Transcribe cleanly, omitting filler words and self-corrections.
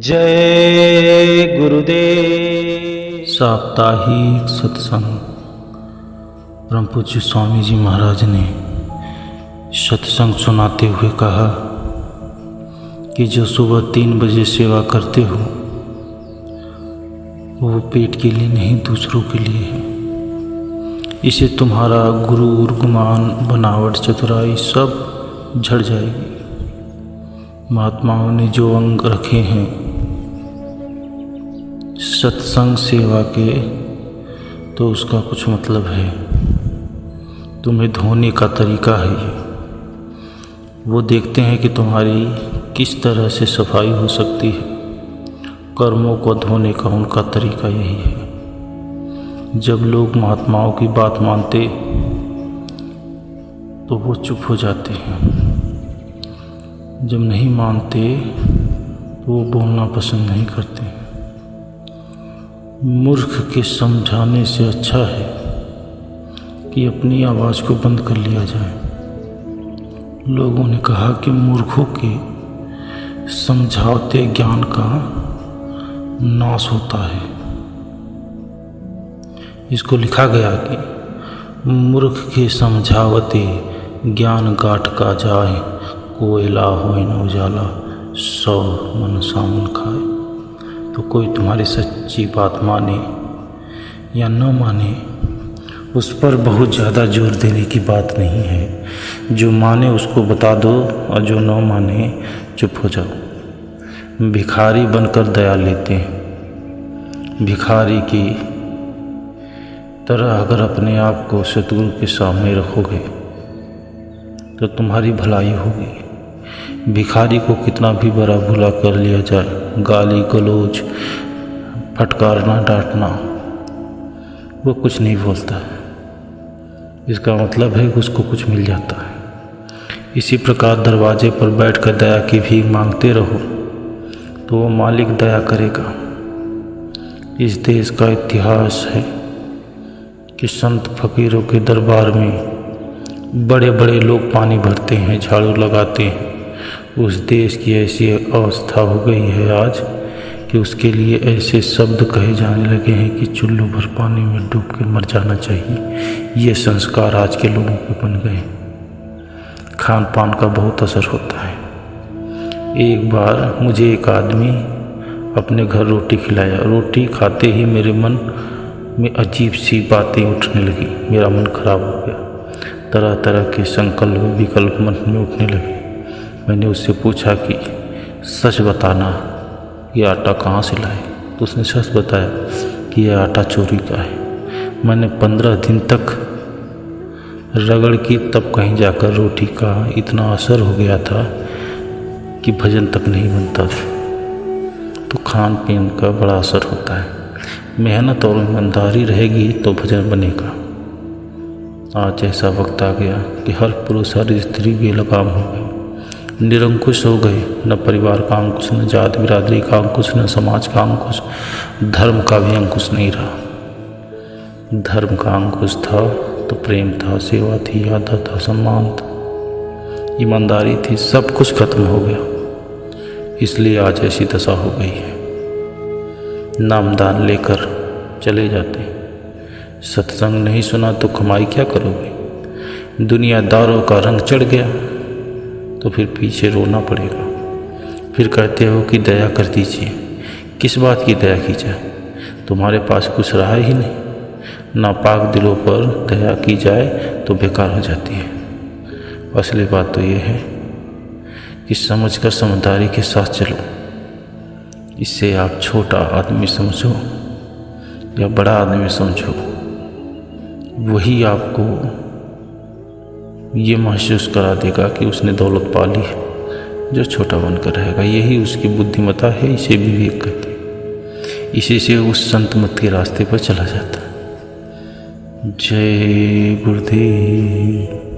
जय गुरुदेव। साप्ताहिक सत्संग। परम पूज्य स्वामी जी महाराज ने सत्संग सुनाते हुए कहा कि जो सुबह 3 बजे सेवा करते हो वो पेट के लिए नहीं, दूसरों के लिए है। इसे तुम्हारा गुरूर, गुमान, बनावट, चतुराई सब झड़ जाएगी। महात्माओं ने जो अंग रखे हैं सत्संग सेवा के, तो उसका कुछ मतलब है। तुम्हें धोने का तरीका है ये। वो देखते हैं कि तुम्हारी किस तरह से सफाई हो सकती है। कर्मों को धोने का उनका तरीका यही है। जब लोग महात्माओं की बात मानते तो वो चुप हो जाते हैं, जब नहीं मानते तो वो बोलना पसंद नहीं करते। मूर्ख के समझाने से अच्छा है कि अपनी आवाज़ को बंद कर लिया जाए। लोगों ने कहा कि मूर्खों के समझाते ज्ञान का नाश होता है। इसको लिखा गया कि मूर्ख के समझावते ज्ञान गाट का जाए, कोयला होए न उजाला, 100 मन सामन खाए। तो कोई तुम्हारी सच्ची बात माने या न माने, उस पर बहुत ज़्यादा जोर देने की बात नहीं है। जो माने उसको बता दो और जो न माने चुप हो जाओ। भिखारी बनकर दया लेते हैं। भिखारी की तरह अगर अपने आप को सतगुरु के सामने रखोगे तो तुम्हारी भलाई होगी। भिखारी को कितना भी बड़ा भूला कर लिया जाए, गाली गलौज, फटकारना, डांटना, वो कुछ नहीं बोलता। इसका मतलब है कि उसको कुछ मिल जाता है। इसी प्रकार दरवाजे पर बैठकर दया की भीख मांगते रहो तो वो मालिक दया करेगा। इस देश का इतिहास है कि संत फकीरों के दरबार में बड़े बड़े लोग पानी भरते हैं, झाड़ू लगाते हैं। उस देश की ऐसी अवस्था हो गई है आज कि उसके लिए ऐसे शब्द कहे जाने लगे हैं कि चुल्लू भर पानी में डूब के मर जाना चाहिए। ये संस्कार आज के लोगों पे बन गए। खान पान का बहुत असर होता है। एक बार मुझे एक आदमी अपने घर रोटी खिलाया। रोटी खाते ही मेरे मन में अजीब सी बातें उठने लगी। मेरा मन खराब हो गया। तरह तरह के संकल्प विकल्प मन में उठने लगे। मैंने उससे पूछा कि सच बताना, ये आटा कहाँ से लाए? तो उसने सच बताया कि यह आटा चोरी का है। मैंने 15 दिन तक रगड़ की, तब कहीं जाकर रोटी का इतना असर हो गया था कि भजन तक नहीं बनता था। तो खान पीन का बड़ा असर होता है। मेहनत और ईमानदारी रहेगी तो भजन बनेगा। आज ऐसा वक्त आ गया कि हर पुरुष हर स्त्री बेलगाम हो गई, निरंकुश हो गए। न परिवार का अंकुश, न जात बिरादरी का अंकुश, न समाज का अंकुश, धर्म का भी अंकुश नहीं रहा। धर्म का अंकुश था तो प्रेम था, सेवा थी, आदर था, सम्मान था, ईमानदारी थी, सब कुछ खत्म हो गया। इसलिए आज ऐसी दशा हो गई है। नामदान लेकर चले जाते, सत्संग नहीं सुना तो कमाई क्या करोगे? दुनियादारों का रंग चढ़ गया तो फिर पीछे रोना पड़ेगा। फिर कहते हो कि दया कर दीजिए। किस बात की दया की जाए? तुम्हारे पास कुछ रहा ही नहीं। नापाक दिलों पर दया की जाए तो बेकार हो जाती है। असली बात तो ये है कि समझकर समझदारी के साथ चलो। इससे आप छोटा आदमी समझो या बड़ा आदमी समझो, वही आपको ये महसूस करा देगा कि उसने दौलत पा ली है। जो छोटा बनकर रहेगा यही उसकी बुद्धिमत्ता है। इसे विवेक कहते हैं। इसी से उस संत मत के रास्ते पर चला जाता है। जय गुरुदेव।